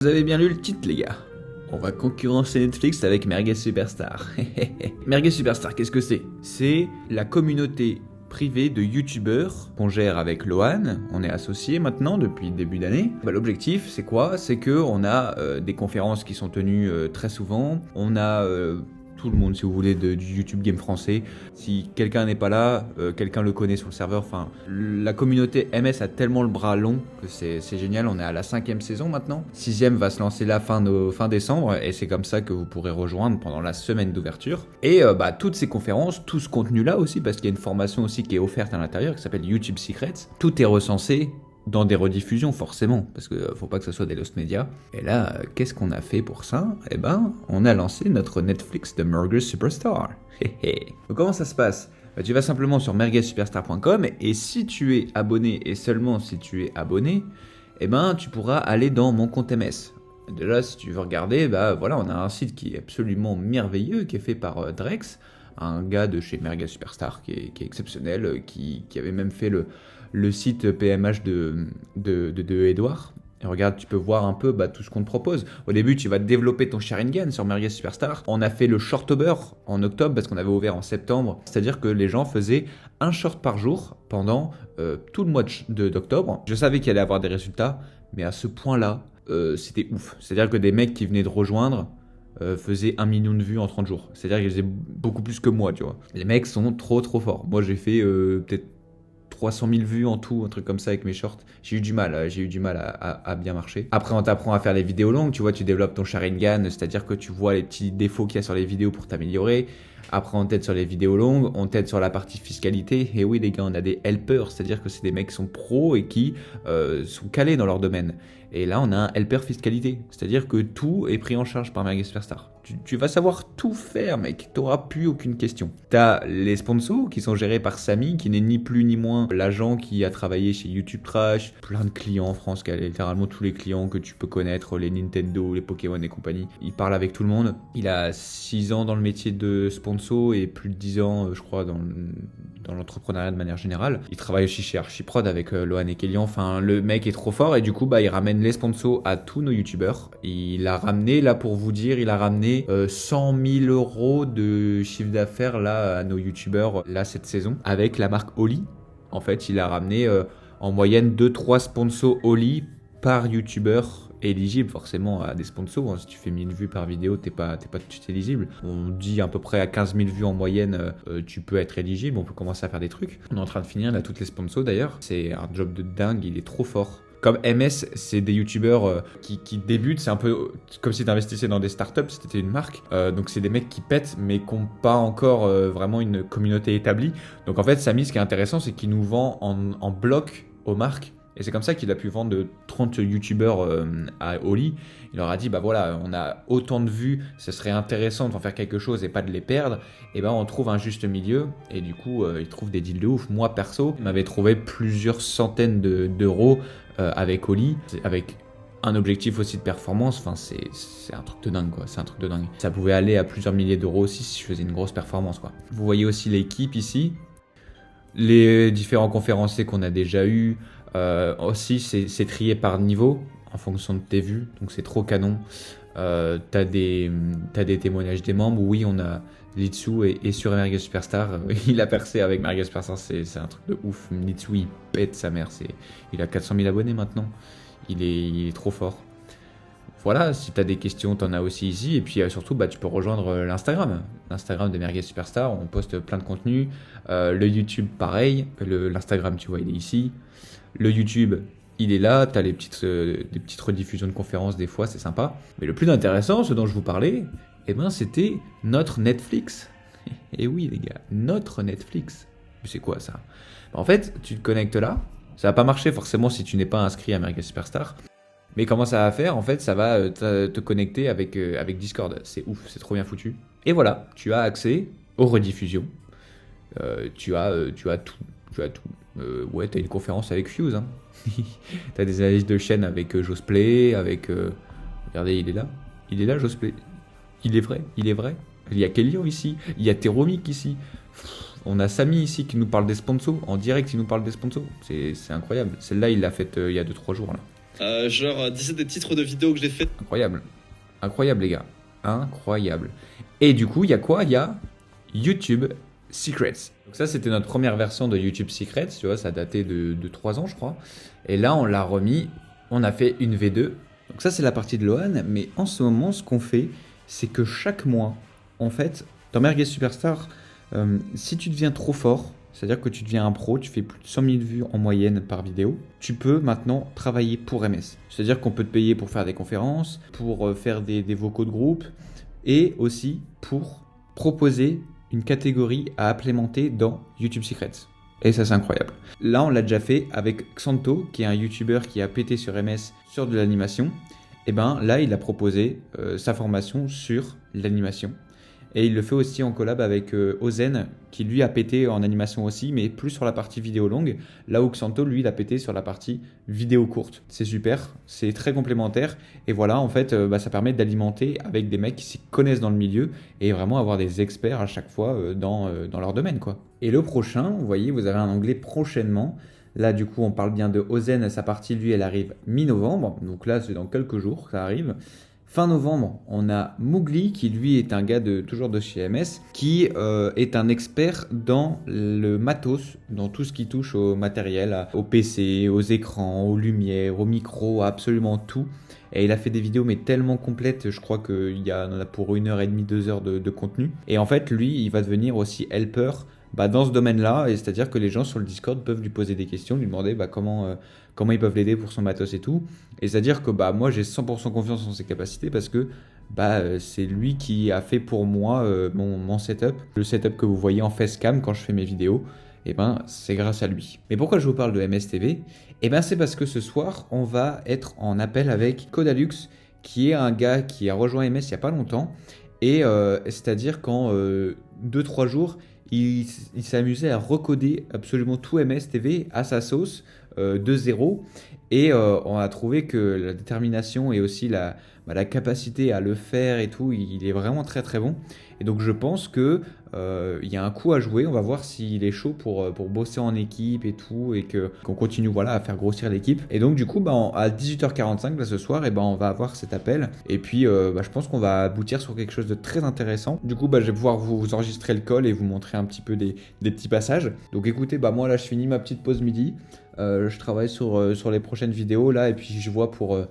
Vous avez bien lu le titre, les gars. On va concurrencer Netflix avec Merguez Superstar. Merguez Superstar, qu'est-ce que c'est? C'est la communauté privée de youtubeurs qu'on gère avec Lohan. On est associés maintenant depuis le début d'année. L'objectif, c'est quoi? C'est qu'on a des conférences qui sont tenues très souvent. On a tout le monde, si vous voulez, du YouTube Game français. Si quelqu'un n'est pas là, quelqu'un le connaît sur le serveur. Enfin, la communauté MS a tellement le bras long que c'est génial. On est à la 5e saison maintenant. 6e va se lancer là fin décembre. Et c'est comme ça que vous pourrez rejoindre pendant la semaine d'ouverture. Et toutes ces conférences, tout ce contenu-là aussi, parce qu'il y a une formation aussi qui est offerte à l'intérieur qui s'appelle YouTube Secrets. Tout est recensé dans des rediffusions forcément, parce qu'il ne faut pas que ce soit des lost media. Et là, qu'est-ce qu'on a fait pour ça? Eh ben, on a lancé notre Netflix de Merguez Superstar. Donc comment ça se passe? Tu vas simplement sur merguezsuperstar.com et si tu es abonné, et seulement si tu es abonné, eh ben, tu pourras aller dans mon compte MS. Déjà, si tu veux regarder, voilà, on a un site qui est absolument merveilleux, qui est fait par Drex, un gars de chez Merguez Superstar qui est exceptionnel, qui avait même fait le site PMH de Edouard. Et regarde, tu peux voir un peu tout ce qu'on te propose. Au début, tu vas développer ton Sharingan sur Merguez Superstar. On a fait le Shortober en octobre parce qu'on avait ouvert en septembre. C'est-à-dire que les gens faisaient un short par jour pendant tout le mois d'octobre. Je savais qu'il allait avoir des résultats, mais à ce point-là, c'était ouf. C'est-à-dire que des mecs qui venaient de rejoindre faisaient 1 million de vues en 30 jours. C'est-à-dire qu'ils faisaient beaucoup plus que moi, tu vois. Les mecs sont trop forts. Moi, j'ai fait peut-être 300 000 vues en tout, un truc comme ça avec mes shorts. J'ai eu du mal à bien marcher. Après, on t'apprend à faire les vidéos longues, tu vois, tu développes ton Sharingan, c'est-à-dire que tu vois les petits défauts qu'il y a sur les vidéos pour t'améliorer. Après, on t'aide sur les vidéos longues, on t'aide sur la partie fiscalité. Et oui, les gars, on a des helpers, c'est-à-dire que c'est des mecs qui sont pros et qui sont calés dans leur domaine. Et là, on a un helper fiscalité, c'est-à-dire que tout est pris en charge par Merguez Superstar. Tu vas savoir tout faire, mec, t'auras plus aucune question. T'as les sponsors qui sont gérés par Samy, qui n'est ni plus ni moins l'agent qui a travaillé chez YouTube Trash, plein de clients en France, qui a littéralement tous les clients que tu peux connaître, les Nintendo, les Pokémon et compagnie. Il parle avec tout le monde. Il a 6 ans dans le métier de sponsor et plus de 10 ans, je crois, dans l'entrepreneuriat de manière générale. Il travaille aussi chez Archiprod avec Lohan et Kélian. Enfin, le mec est trop fort et du coup, il ramène les sponsors à tous nos youtubeurs. Il a ramené, là pour vous dire, 100 000 euros de chiffre d'affaires là à nos youtubeurs là cette saison avec la marque Oli. En fait, il a ramené en moyenne 2-3 sponsors Oli par youtubeur éligible forcément à des sponsors. Si tu fais 1000 vues par vidéo, t'es pas tout de suite éligible. On dit à peu près à 15 000 vues en moyenne, tu peux être éligible, on peut commencer à faire des trucs. On est en train de finir là toutes les sponsors d'ailleurs. C'est un job de dingue, il est trop fort. Comme MS, c'est des youtubeurs qui débutent, c'est un peu comme si tu investissais dans des startups, si t'étais une marque. Donc c'est des mecs qui pètent, mais qui n'ont pas encore vraiment une communauté établie. Donc en fait, Samy, ce qui est intéressant, c'est qu'il nous vend en bloc aux marques. Et c'est comme ça qu'il a pu vendre de 30 youtubeurs à Oli. Il leur a dit, voilà, on a autant de vues, ce serait intéressant d'en faire quelque chose et pas de les perdre. Et on trouve un juste milieu. Et du coup, il trouve des deals de ouf. Moi, perso, il m'avait trouvé plusieurs centaines d'euros avec Oli, avec un objectif aussi de performance. Enfin, c'est un truc de dingue, quoi. C'est un truc de dingue. Ça pouvait aller à plusieurs milliers d'euros aussi si je faisais une grosse performance, quoi. Vous voyez aussi l'équipe ici. Les différents conférenciers qu'on a déjà eus. Aussi, c'est trié par niveau en fonction de tes vues, donc c'est trop canon. T'as des témoignages des membres. Oui, on a Litsu et sur Merguez Superstar, il a percé avec Merguez Superstar, c'est un truc de ouf. Litsu, il pète sa mère, il a 400 000 abonnés maintenant. Il est trop fort. Voilà, si t'as des questions, t'en as aussi ici. Et puis surtout, tu peux rejoindre l'Instagram de Merguez Superstar. On poste plein de contenu. Le YouTube, pareil. L'Instagram, tu vois, il est ici. Le YouTube, il est là. T'as des petites rediffusions de conférences des fois, c'est sympa. Mais le plus intéressant, ce dont je vous parlais, c'était notre Netflix. Et oui, les gars, notre Netflix. C'est quoi ça? En fait, tu te connectes là. Ça va pas marcher forcément si tu n'es pas inscrit à Merguez Superstar. Mais comment ça va faire? En fait, ça va te connecter avec Discord. C'est ouf, c'est trop bien foutu. Et voilà, tu as accès aux rediffusions. Tu as tout. Ouais, t'as une conférence avec Fuse. Hein. T'as des analyses de chaîne avec Josplay, avec... regardez, il est là, Josplay. Il est vrai. Il y a Kélian ici, il y a Teromik ici. On a Samy ici qui nous parle des sponsors. En direct, il nous parle des sponsors. C'est incroyable. Celle-là, il l'a faite il y a 2-3 jours. Là. Disais des titres de vidéos que j'ai fait. Incroyable. Incroyable, les gars. Incroyable. Et du coup, il y a quoi? Il y a YouTube Secrets. Donc ça, c'était notre première version de YouTube Secrets. Tu vois, ça datait de 3 ans, je crois. Et là, on l'a remis. On a fait une V2. Donc ça, c'est la partie de Lohan. Mais en ce moment, ce qu'on fait, c'est que chaque mois, en fait, dans Merguez Superstar, si tu deviens trop fort, c'est-à-dire que tu deviens un pro, tu fais plus de 100 000 vues en moyenne par vidéo, tu peux maintenant travailler pour MS. C'est-à-dire qu'on peut te payer pour faire des conférences, pour faire des vocaux de groupe, et aussi pour proposer une catégorie à implémenter dans YouTube Secrets. Et ça, c'est incroyable. Là, on l'a déjà fait avec Xanto, qui est un YouTuber qui a pété sur MS sur de l'animation. Et ben là, il a proposé sa formation sur l'animation. Et il le fait aussi en collab avec Ozen, qui lui a pété en animation aussi, mais plus sur la partie vidéo longue, là où Xanto, lui, il a pété sur la partie vidéo courte. C'est super, c'est très complémentaire, et voilà, en fait, ça permet d'alimenter avec des mecs qui s'y connaissent dans le milieu, et vraiment avoir des experts à chaque fois dans leur domaine, quoi. Et le prochain, vous voyez, vous avez un onglet prochainement. Là, du coup, on parle bien de Ozen, sa partie, lui, elle arrive mi-novembre, donc là, c'est dans quelques jours que ça arrive. Fin novembre, on a Mowgli qui lui est un gars toujours de chez MS qui est un expert dans le matos, dans tout ce qui touche au matériel, au PC, aux écrans, aux lumières, aux micros, à absolument tout. Et il a fait des vidéos mais tellement complètes, je crois qu'il y en a pour 1h30, 2 heures de contenu. Et en fait, lui, il va devenir aussi helper dans ce domaine-là, et c'est-à-dire que les gens sur le Discord peuvent lui poser des questions, lui demander comment ils peuvent l'aider pour son matos et tout. Et c'est-à-dire que moi j'ai 100% confiance en ses capacités parce que c'est lui qui a fait pour moi mon setup. Le setup que vous voyez en facecam quand je fais mes vidéos, et c'est grâce à lui. Mais pourquoi je vous parle de MS TV? C'est parce que ce soir on va être en appel avec Codalux, qui est un gars qui a rejoint MS il n'y a pas longtemps. Et c'est-à-dire qu'en 2-3 jours, il s'est amusé à recoder absolument tout MS TV à sa sauce de zéro. Et on a trouvé que la détermination et aussi la capacité à le faire et tout, il est vraiment très très bon. Et donc je pense que il y a un coup à jouer. On va voir s'il est chaud pour bosser en équipe et tout, et qu'on continue à faire grossir l'équipe. Et donc du coup, à 18h45 là, ce soir, on va avoir cet appel. Et puis je pense qu'on va aboutir sur quelque chose de très intéressant. Du coup, je vais pouvoir vous enregistrer le call et vous montrer un petit peu des petits passages. Donc écoutez, moi là, je finis ma petite pause midi. Je travaille sur les prochaines vidéos là, et puis je vois pour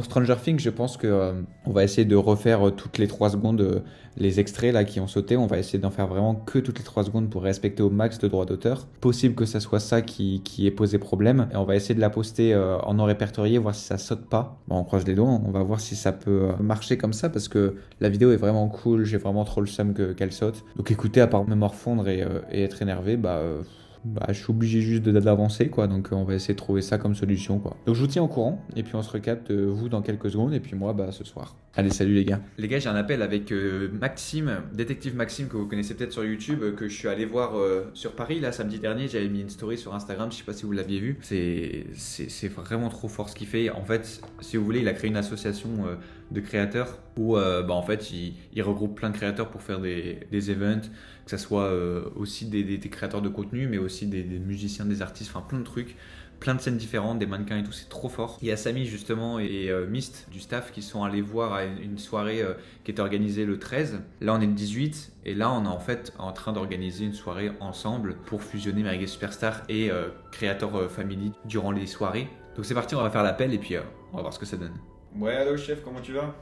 Stranger Things, je pense que on va essayer de refaire toutes les 3 secondes les extraits là qui ont sauté. On va essayer d'en faire vraiment que toutes les 3 secondes pour respecter au max le droit d'auteur. Possible que ça soit ça qui ait posé problème. Et on va essayer de la poster en non répertorié, voir si ça saute pas. On croise les doigts, on va voir si ça peut marcher comme ça, parce que la vidéo est vraiment cool. J'ai vraiment trop le seum qu'elle saute. Donc écoutez, à part me morfondre et être énervé, je suis obligé juste d'avancer, quoi. Donc on va essayer de trouver ça comme solution, quoi. Donc je vous tiens au courant et puis on se recapte vous dans quelques secondes, et puis moi ce soir. Allez, salut les gars. Les gars, j'ai un appel avec Maxime, détective Maxime, que vous connaissez peut-être sur YouTube, que je suis allé voir sur Paris là samedi dernier. J'avais mis une story sur Instagram, je sais pas si vous l'aviez vu. C'est vraiment trop fort ce qu'il fait. En fait, si vous voulez, il a créé une association de créateurs où en fait il regroupe plein de créateurs pour faire des events, que ça soit aussi des créateurs de contenu, mais aussi des musiciens, des artistes, enfin plein de trucs, plein de scènes différentes, des mannequins et tout, c'est trop fort. Il y a Samy justement et Myst du staff qui sont allés voir à une soirée qui était organisée le 13. Là on est le 18, et là on est en fait en train d'organiser une soirée ensemble pour fusionner Merguez Superstar et Creator Family durant les soirées. Donc c'est parti, on va faire l'appel et puis on va voir ce que ça donne. Ouais, allô chef, comment tu vas?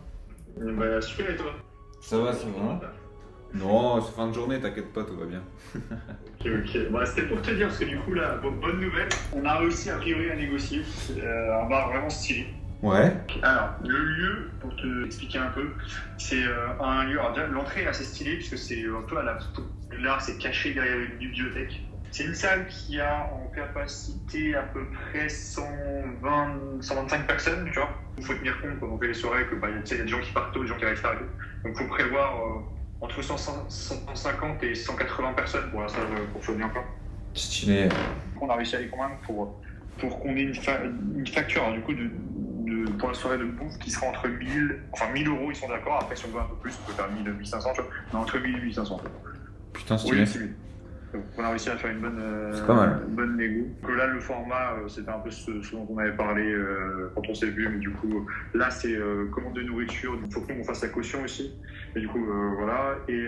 Super, et toi? Ça va, ça va. Non, c'est fin de journée, t'inquiète pas, tout va bien. Ok. C'était pour te dire, parce que du coup, là, bonne nouvelle, on a réussi a priori à négocier un bar vraiment stylé. Ouais. Alors, le lieu, pour te expliquer un peu, c'est un lieu, alors déjà, l'entrée est assez stylée, puisque c'est un peu là, c'est caché derrière une bibliothèque. C'est une salle qui a en capacité à peu près 125 personnes, tu vois. Il faut tenir compte quand on fait les soirées que y a des gens qui partent tôt, des gens qui arrivent tard et tout. Donc il faut prévoir entre 150 et 180 personnes pour la salle pour fonctionner encore. Stylé. On a réussi à les convaincre pour qu'on ait une facture, alors, du coup, pour la soirée de bouffe qui sera entre 1000 euros, ils sont d'accord. Après, si on veut un peu plus, on peut faire 1500, tu vois. Mais entre 1000 et 1500. Putain, stylé. Oui, Donc, on a réussi à faire une C'est pas mal. bonne négo. Donc, là, le format, c'était un peu ce dont on avait parlé quand on s'est vu, mais du coup, là, c'est commande de nourriture. Il faut que nous, on fasse la caution aussi. Et du coup, voilà. Et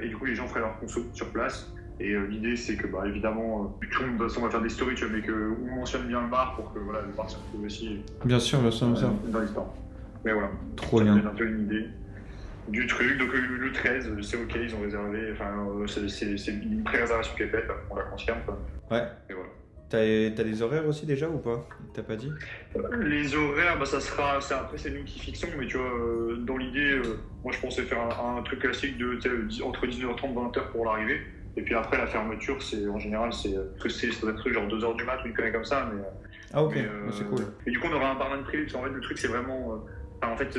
du coup, les gens feraient leur conso sur place. Et l'idée, c'est que, bah, évidemment, tout le monde, de toute façon, va faire des stories, tu vois, mais qu'on mentionne bien le bar pour que voilà, le bar se retrouve aussi Bien sûr, bien dans l'histoire. Mais voilà, Trop ça bien. me donne un peu une idée du truc. Donc le 13, c'est ok, ils ont réservé. Enfin, c'est une pré-réservation qui est faite, on la confirme. Quoi. Ouais. Et voilà. T'as des horaires aussi déjà ou pas? T'as pas dit? Les horaires, bah, ça sera. Après, c'est nous qui fixons, mais tu vois, dans l'idée, moi je pensais faire un truc classique de entre 19h30 et 20h pour l'arrivée. Et puis après, la fermeture, c'est en général, ça doit être un truc genre 2h du mat ou une connerie comme ça. Mais, Ah ok, c'est cool. Et du coup, on aura un barman privé, parce qu'en fait, le truc, c'est vraiment. En fait,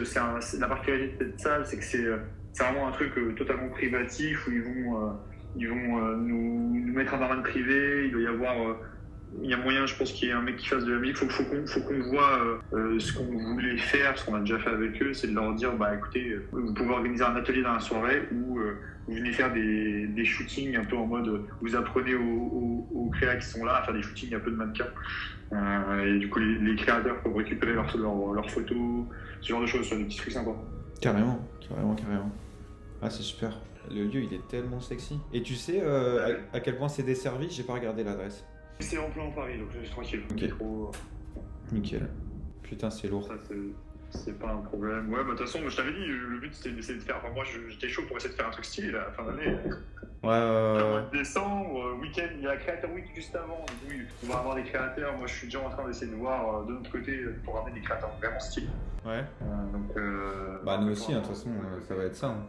la particularité de cette salle, c'est que c'est vraiment un truc totalement privatif où ils vont nous mettre un barman privé. Il doit y avoir. Il y a moyen, je pense, qu'il y ait un mec qui fasse de la musique. Faut qu'on voit ce qu'on voulait faire, ce qu'on a déjà fait avec eux, c'est de leur dire, bah écoutez, vous pouvez organiser un atelier dans la soirée où vous venez faire des shootings un peu en mode, vous apprenez aux créas qui sont là à faire des shootings un peu de mannequins. Et du coup, les créateurs peuvent récupérer leurs photos, ce genre de choses, sur des petits trucs sympas. Carrément. Ah c'est super. Le lieu il est tellement sexy. Et tu sais à quel point c'est desservi? J'ai pas regardé l'adresse. C'est en plein Paris, donc je suis tranquille. Ok. Trop... Nickel. Putain c'est lourd. Ça, c'est pas un problème. Ouais, bah de toute façon, je t'avais dit, le but c'était d'essayer de faire. Enfin, moi j'étais chaud pour essayer de faire un truc stylé à la fin d'année. Ouais. Mois de décembre, week-end, il y a la Creator Week juste avant. Donc, oui, on va avoir des créateurs. Moi je suis déjà en train d'essayer de voir de notre côté pour ramener des créateurs vraiment stylés. Ouais. Bah, nous aussi, de toute façon, ça va être ça. Hein.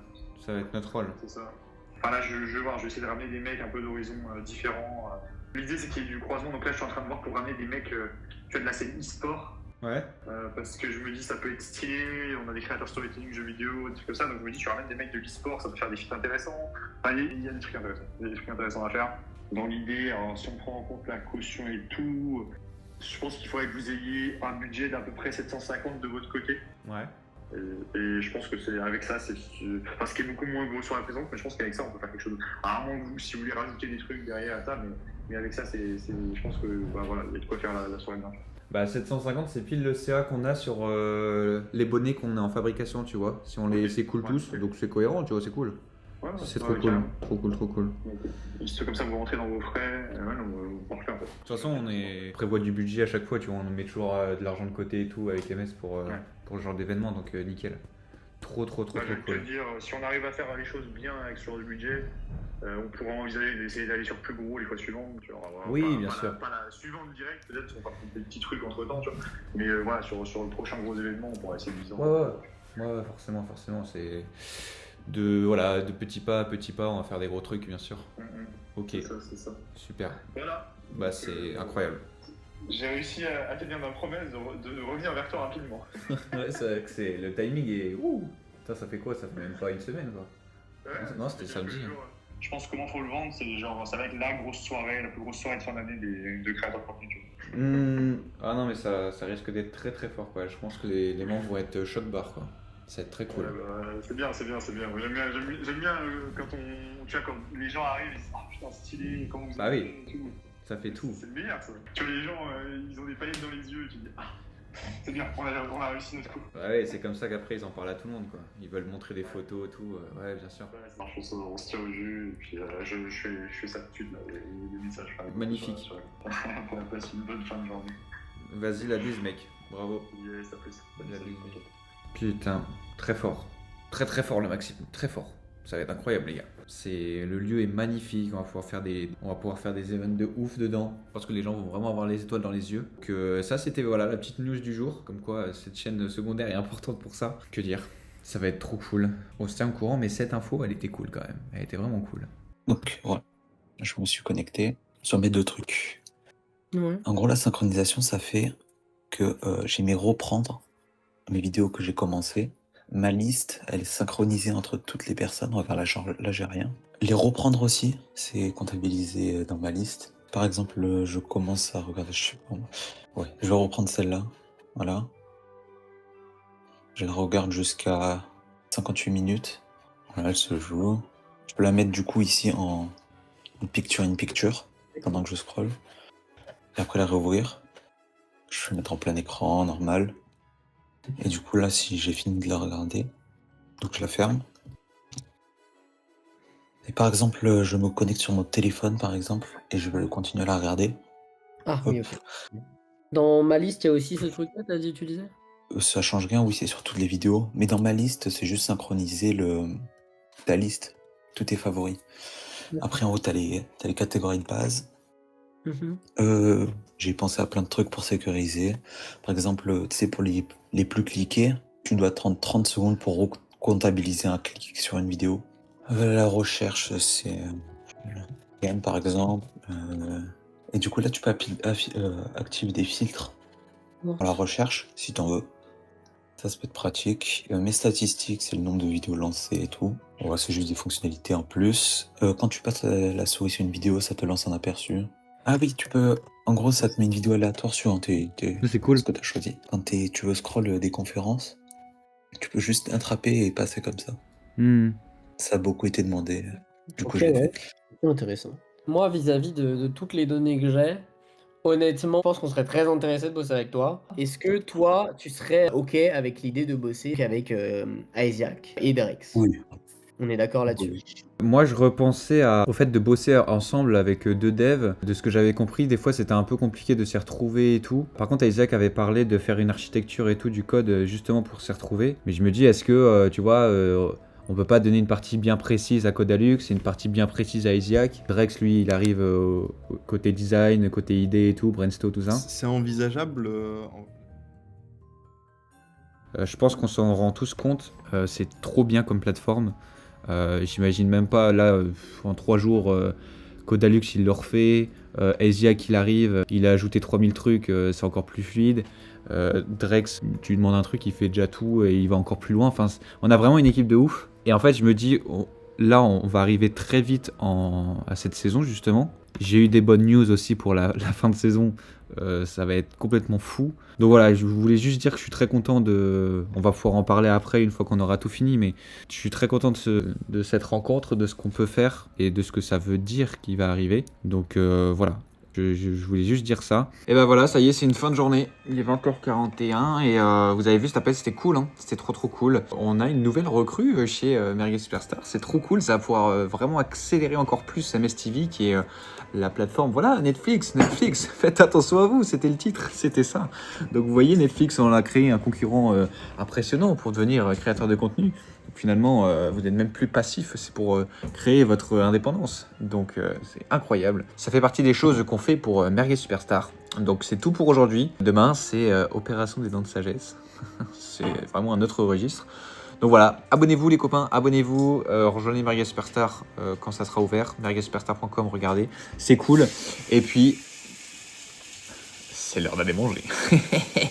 Ça va être notre rôle. C'est ça. Enfin là, je vais voir, je vais essayer de ramener des mecs un peu d'horizons différents. L'idée, c'est qu'il y ait du croisement. Donc là, je suis en train de voir pour ramener des mecs, tu vois, de la scène e-sport. Ouais. Parce que je me dis, ça peut être stylé. On a des créateurs storytelling, jeux vidéo, des trucs comme ça. Donc je me dis, je ramène des mecs de l'e-sport, ça peut faire des feats intéressants. Enfin, il y a des trucs intéressants. Il y a des trucs intéressants à faire. Dans l'idée, alors, si on prend en compte la caution et tout, je pense qu'il faudrait que vous ayez un budget d'à peu près 750 de votre côté. Ouais. Et je pense que c'est avec ça, c'est enfin, ce qui est beaucoup moins gros sur la présence, mais je pense qu'avec ça, on peut faire quelque chose. À moins que vous, si vous voulez rajouter des trucs derrière à ça, mais avec ça, je pense que bah, voilà, il y a de quoi faire la soirée bien. Bah 750 c'est pile le CA qu'on a sur les bonnets qu'on a en fabrication, tu vois. Si on les s'écoule tous, donc c'est cohérent, tu vois, c'est cool. Ouais, c'est trop cool. Trop cool. Juste comme ça, vous rentrez dans vos frais, vous pensez un peu. De toute façon, on prévoit du budget à chaque fois, tu vois, on met toujours de l'argent de côté et tout avec MS pour le genre d'événement, donc nickel. Trop cool. Je vais te dire, si on arrive à faire les choses bien avec sur le budget, on pourra envisager d'essayer d'aller sur plus gros les fois suivantes. Tu vois, oui, bien sûr. Pas la suivante direct, peut-être, on va faire des petits trucs entre temps, tu vois. Mais voilà, sur le prochain gros événement, on pourra essayer de viser. Ouais, forcément, c'est de petit pas à petit pas, on va faire des gros trucs, bien sûr. Ok. C'est ça. Super. Voilà. Bah, c'est incroyable. J'ai réussi à tenir ma promesse de revenir vers toi rapidement. Ouais, c'est vrai que le timing est. Putain, ça fait quoi? Ça fait même pas une semaine, quoi. Ouais, non, c'était samedi. Je pense que comment faut le vendre, c'est genre, ça va être la grosse soirée, la plus grosse soirée de fin d'année de créateurs de contenu. Ah non, mais ça risque d'être très fort, quoi. Je pense que les membres vont être choc barre, quoi. Ça va être très cool. Ouais, bah, c'est bien. J'aime bien quand les gens arrivent, ils disent, oh putain, stylé, comment vous avez fait et tout. Ça fait tout. C'est le meilleur, ça. Tu vois, les gens, ils ont des paillettes dans les yeux, et tu dis, ah, c'est bien, on a réussi notre coup. Ouais, c'est comme ça qu'après ils en parlent à tout le monde, quoi. Ils veulent montrer des photos et tout. Ouais, bien sûr. Ouais, ça marche, on se tient au jus, et puis je fais ça tout de suite, là, les messages. Magnifique. On passe une bonne fin de journée. Vas-y, la bise, mec. Bravo. Yes, à plus. La bise, mec. Putain, très fort. Très fort le Maxime, très fort. Ça va être incroyable, les gars. Le lieu est magnifique, on va pouvoir faire des événements de ouf dedans. Je pense que les gens vont vraiment avoir les étoiles dans les yeux. Que ça, c'était la petite news du jour. Comme quoi, cette chaîne secondaire est importante pour ça. Que dire? Ça va être trop cool. On se tient au courant, mais cette info, elle était cool quand même. Elle était vraiment cool. Donc, voilà. Je me suis connecté sur mes deux trucs. Ouais. En gros, la synchronisation, ça fait que j'aimais reprendre mes vidéos que j'ai commencées. Ma liste, elle est synchronisée entre toutes les personnes. Regarde, là, j'ai rien. Les reprendre aussi, c'est comptabilisé dans ma liste. Par exemple, je commence à regarder, je sais pas. Ouais, je vais reprendre celle-là. Voilà. Je la regarde jusqu'à 58 minutes. Voilà, elle se joue. Je peux la mettre du coup ici en une picture in picture pendant que je scroll. Et après la réouvrir. Je vais mettre en plein écran, normal. Et du coup là, si j'ai fini de la regarder, donc je la ferme. Et par exemple, je me connecte sur mon téléphone par exemple, et je vais continuer à la regarder. Ah Hop. oui, ok. Dans ma liste, il y a aussi ce truc-là, t'as dit utiliser? Ça change rien, oui, c'est sur toutes les vidéos. Mais dans ma liste, c'est juste synchroniser ta liste, tous tes favoris. Après, en haut, t'as les catégories de base. J'ai pensé à plein de trucs pour sécuriser. Par exemple, tu sais, pour les plus cliqués, tu dois prendre 30 secondes pour comptabiliser un clic sur une vidéo. La recherche, c'est game par exemple. Et du coup, là, tu peux activer des filtres pour la recherche, si t'en veux. Ça peut être pratique. Mes statistiques, c'est le nombre de vidéos lancées et tout. Ouais, c'est juste des fonctionnalités en plus. Quand tu passes la souris sur une vidéo, ça te lance un aperçu. Ah oui, tu peux... En gros, ça te met une vidéo aléatoire suivant C'est cool. ce que tu as choisi. Quand tu veux scroll des conférences, tu peux juste attraper et passer comme ça. Ça a beaucoup été demandé. Du coup, je l'ai fait. C'est intéressant. Moi, vis-à-vis de toutes les données que j'ai, honnêtement, je pense qu'on serait très intéressé de bosser avec toi. Est-ce que toi, tu serais OK avec l'idée de bosser avec Isaac et Drex? Oui. On est d'accord là-dessus? Oui. Moi, je repensais au fait de bosser ensemble avec deux devs. De ce que j'avais compris, des fois, c'était un peu compliqué de s'y retrouver et tout. Par contre, Isaac avait parlé de faire une architecture et tout du code justement pour s'y retrouver. Mais je me dis, est-ce que, tu vois, on peut pas donner une partie bien précise à Codalux et une partie bien précise à Isaac. Drex, lui, il arrive au côté design, côté idée et tout, brainstorm, tout ça. C'est envisageable Je pense qu'on s'en rend tous compte. C'est trop bien comme plateforme. J'imagine même pas, là, en 3 jours, Codalux, il le refait. Isaac, il arrive, il a ajouté 3000 trucs, c'est encore plus fluide. Drex, tu lui demandes un truc, il fait déjà tout et il va encore plus loin. Enfin, on a vraiment une équipe de ouf. Et en fait, je me dis, là, on va arriver très vite à cette saison, justement. J'ai eu des bonnes news aussi pour la fin de saison. Ça va être complètement fou. Donc voilà, je voulais juste dire que je suis très content de... On va pouvoir en parler après, une fois qu'on aura tout fini, mais je suis très content de cette rencontre, de ce qu'on peut faire et de ce que ça veut dire qui va arriver. Donc voilà. Je voulais juste dire ça. Et ben voilà, ça y est, c'est une fin de journée. Il est 20h41 et vous avez vu cet appel, c'était cool, hein. C'était trop cool. On a une nouvelle recrue chez Merguez Superstar. C'est trop cool, ça va pouvoir vraiment accélérer encore plus MSTV qui est la plateforme. Voilà, Netflix, faites attention à vous, c'était le titre, c'était ça. Donc vous voyez, Netflix, on a créé un concurrent impressionnant pour devenir créateur de contenu. Finalement, vous n'êtes même plus passif, c'est pour créer votre indépendance. Donc c'est incroyable. Ça fait partie des choses qu'on fait pour Merguez Superstar. Donc c'est tout pour aujourd'hui. Demain, c'est Opération des Dents de Sagesse. C'est vraiment un autre registre. Donc voilà, abonnez-vous les copains, abonnez-vous, rejoignez Merguez Superstar quand ça sera ouvert. merguezsuperstar.com, regardez, c'est cool. Et puis, c'est l'heure d'aller manger.